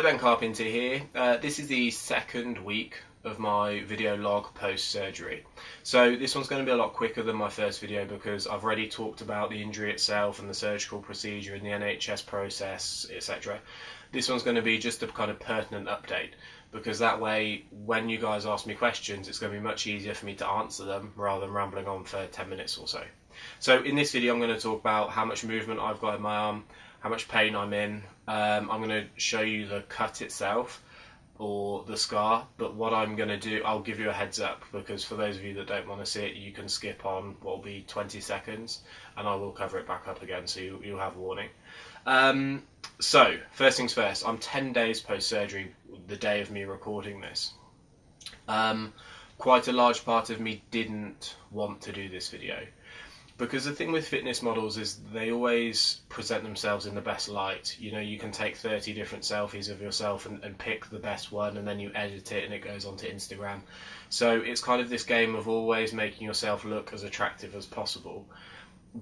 Ben Carpenter here. This is the second week of my video log post-surgery. So this one's going to be a lot quicker than my first video because I've already talked about the injury itself and the surgical procedure and the NHS process, etc. This one's going to be just a kind of pertinent update because that way when you guys ask me questions it's going to be much easier for me to answer them rather than rambling on for 10 minutes or so. So in this video I'm going to talk about how much movement I've got in my arm, how much pain I'm in. I'm going to show you the cut itself or the scar, but what I'm going to do, I'll give you a heads up because for those of you that don't want to see it, you can skip on what will be 20 seconds and I will cover it back up again so you'll have a warning. So first things first, I'm 10 days post-surgery the day of me recording this. Quite a large part of me didn't want to do this video. Because the thing with fitness models is they always present themselves in the best light. You know, you can take 30 different selfies of yourself and pick the best one and then you edit it and it goes onto Instagram. So it's kind of this game of always making yourself look as attractive as possible.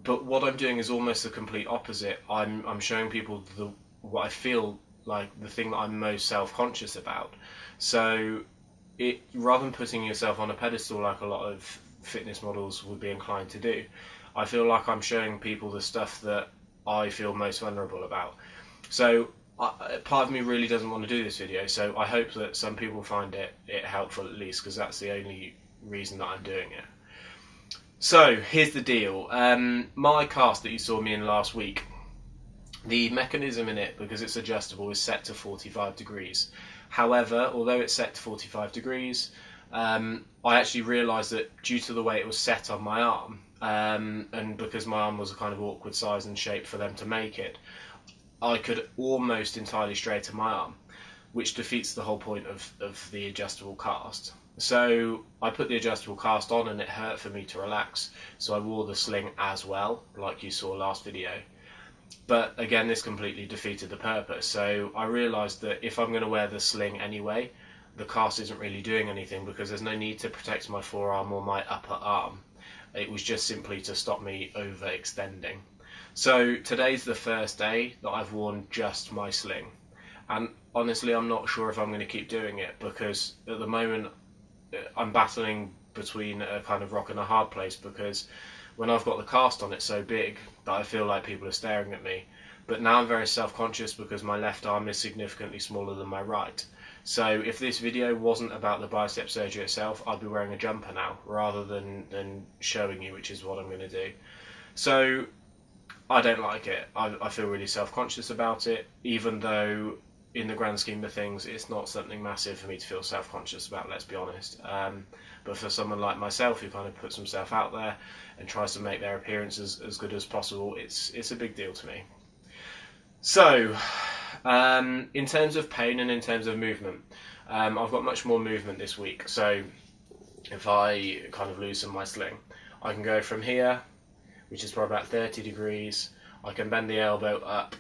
But what I'm doing is almost the complete opposite. I'm showing people what I feel like the thing that I'm most self-conscious about. So rather than putting yourself on a pedestal like a lot of fitness models would be inclined to do, I feel like I'm showing people the stuff that I feel most vulnerable about. So part of me really doesn't want to do this video, so I hope that some people find it helpful at least, because that's the only reason that I'm doing it. So here's the deal. My cast that you saw me in last week, the mechanism in it, because it's adjustable, is set to 45 degrees. However, although it's set to 45 degrees, I actually realised that due to the way it was set on my arm, and because my arm was a kind of awkward size and shape for them to make it, I could almost entirely straighten my arm, which defeats the whole point of the adjustable cast. So I put the adjustable cast on and it hurt for me to relax, so I wore the sling as well, like you saw last video. But again, this completely defeated the purpose, so I realised that if I'm going to wear the sling anyway, the cast isn't really doing anything because there's no need to protect my forearm or my upper arm. It was just simply to stop me overextending. So today's the first day that I've worn just my sling. And honestly, I'm not sure if I'm going to keep doing it because at the moment I'm battling between a kind of rock and a hard place, because when I've got the cast on, it's so big that I feel like people are staring at me. But now I'm very self-conscious because my left arm is significantly smaller than my right. So if this video wasn't about the bicep surgery itself, I'd be wearing a jumper now rather than showing you, which is what I'm going to do. So I don't like it. I feel really self-conscious about it, even though in the grand scheme of things it's not something massive for me to feel self-conscious about, let's be honest. But for someone like myself who kind of puts himself out there and tries to make their appearance as good as possible, it's a big deal to me. So in terms of pain and in terms of movement, I've got much more movement this week. So if I kind of loosen my sling, I can go from here, which is probably about 30 degrees. I can bend the elbow up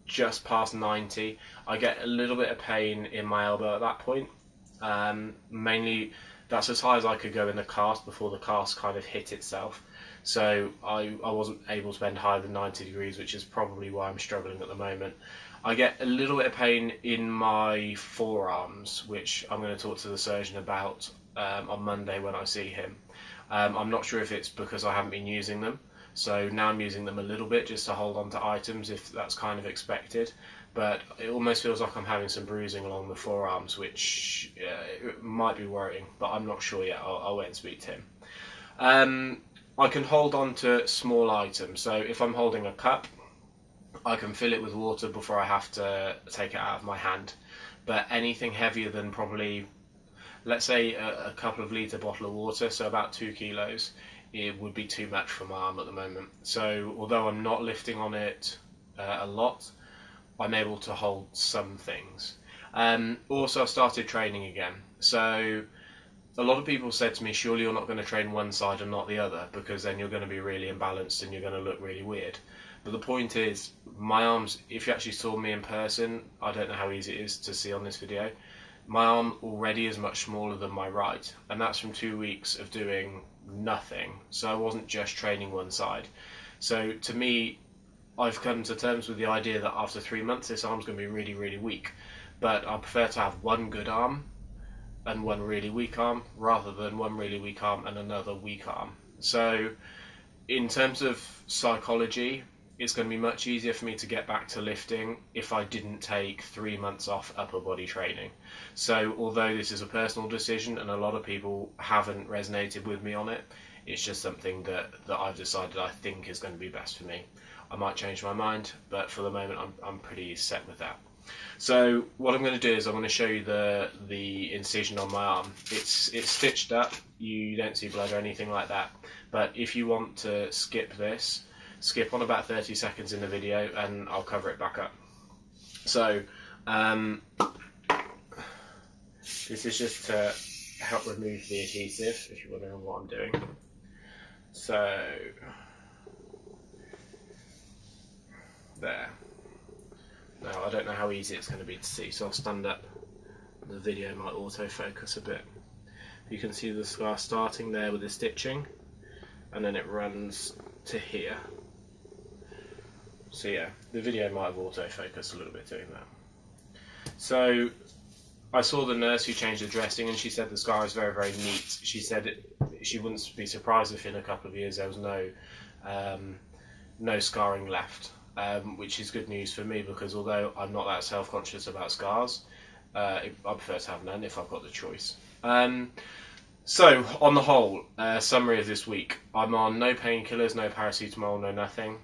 just past 90. I get a little bit of pain in my elbow at that point. Mainly that's as high as I could go in the cast before the cast kind of hit itself. So I wasn't able to bend higher than 90 degrees, which is probably why I'm struggling at the moment. I get a little bit of pain in my forearms, which I'm going to talk to the surgeon about on Monday when I see him. I'm not sure if it's because I haven't been using them, so now I'm using them a little bit just to hold on to items if that's kind of expected. But it almost feels like I'm having some bruising along the forearms, which might be worrying, but I'm not sure yet. I'll wait and speak to him. I can hold on to small items, so if I'm holding a cup, I can fill it with water before I have to take it out of my hand. But anything heavier than probably, let's say a couple of litre bottle of water, so about 2 kilos, it would be too much for my arm at the moment. So although I'm not lifting on it a lot, I'm able to hold some things. Also, I've started training again. So a lot of people said to me, surely you're not going to train one side and not the other, because then you're going to be really imbalanced and you're going to look really weird. But the point is, my arms, if you actually saw me in person, I don't know how easy it is to see on this video, my arm already is much smaller than my right, and that's from 2 weeks of doing nothing. So I wasn't just training one side. So to me, I've come to terms with the idea that after 3 months this arm's going to be really, really weak. but I prefer to have one good arm and one really weak arm rather than one really weak arm and another weak arm. So in terms of psychology, it's going to be much easier for me to get back to lifting if I didn't take 3 months off upper body training. So although this is a personal decision and a lot of people haven't resonated with me on it, it's just something that I've decided I think is going to be best for me. I might change my mind, but for the moment I'm pretty set with that. So what I'm going to do is I'm going to show you the incision on my arm. It's stitched up, you don't see blood or anything like that, but if you want to skip this, skip on about 30 seconds in the video and I'll cover it back up. So this is just to help remove the adhesive, if you're wondering what I'm doing. So there. Now I don't know how easy it's going to be to see, so I'll stand up. The video might autofocus a bit. You can see the scar starting there with the stitching, and then it runs to here. So yeah, the video might have autofocused a little bit doing that. So I saw the nurse who changed the dressing and she said the scar is very, very neat. She said she wouldn't be surprised if in a couple of years there was no scarring left, which is good news for me, because although I'm not that self-conscious about scars, I prefer to have none if I've got the choice. So on the whole, summary of this week, I'm on no painkillers, no paracetamol, no nothing.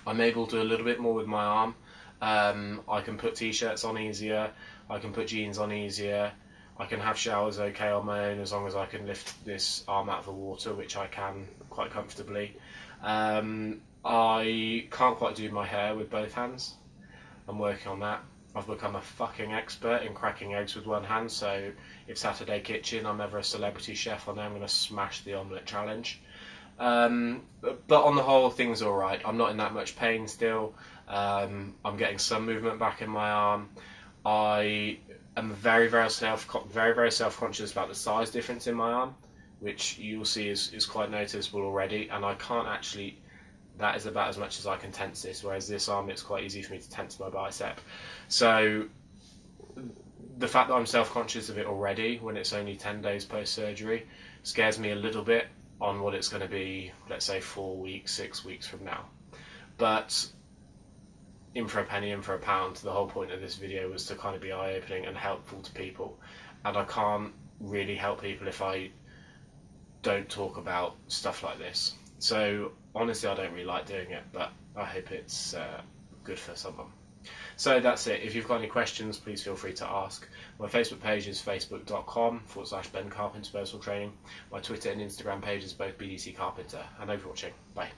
I'm able to do a little bit more with my arm. I can put t-shirts on easier, I can put jeans on easier, I can have showers okay on my own as long as I can lift this arm out of the water, which I can quite comfortably. I can't quite do my hair with both hands. I'm working on that. I've become a fucking expert in cracking eggs with one hand, so if Saturday Kitchen, I'm ever a celebrity chef, I know I'm going to smash the omelette challenge. But on the whole, things are alright. I'm not in that much pain still. I'm getting some movement back in my arm. I am very, very self-conscious about the size difference in my arm, which you'll see is quite noticeable already, and I can't actually, that is about as much as I can tense this, whereas this arm, it's quite easy for me to tense my bicep. So the fact that I'm self-conscious of it already when it's only 10 days post-surgery scares me a little bit on what it's going to be, let's say 4 weeks, 6 weeks from now. But in for a penny, in for a pound, the whole point of this video was to kind of be eye-opening and helpful to people, and I can't really help people if I don't talk about stuff like this. So honestly, I don't really like doing it, but I hope it's good for someone. So that's it. If you've got any questions, please feel free to ask. My Facebook page is facebook.com/Ben Carpenter Personal Training. My Twitter and Instagram page is both BDC Carpenter. And thanks for watching. Bye.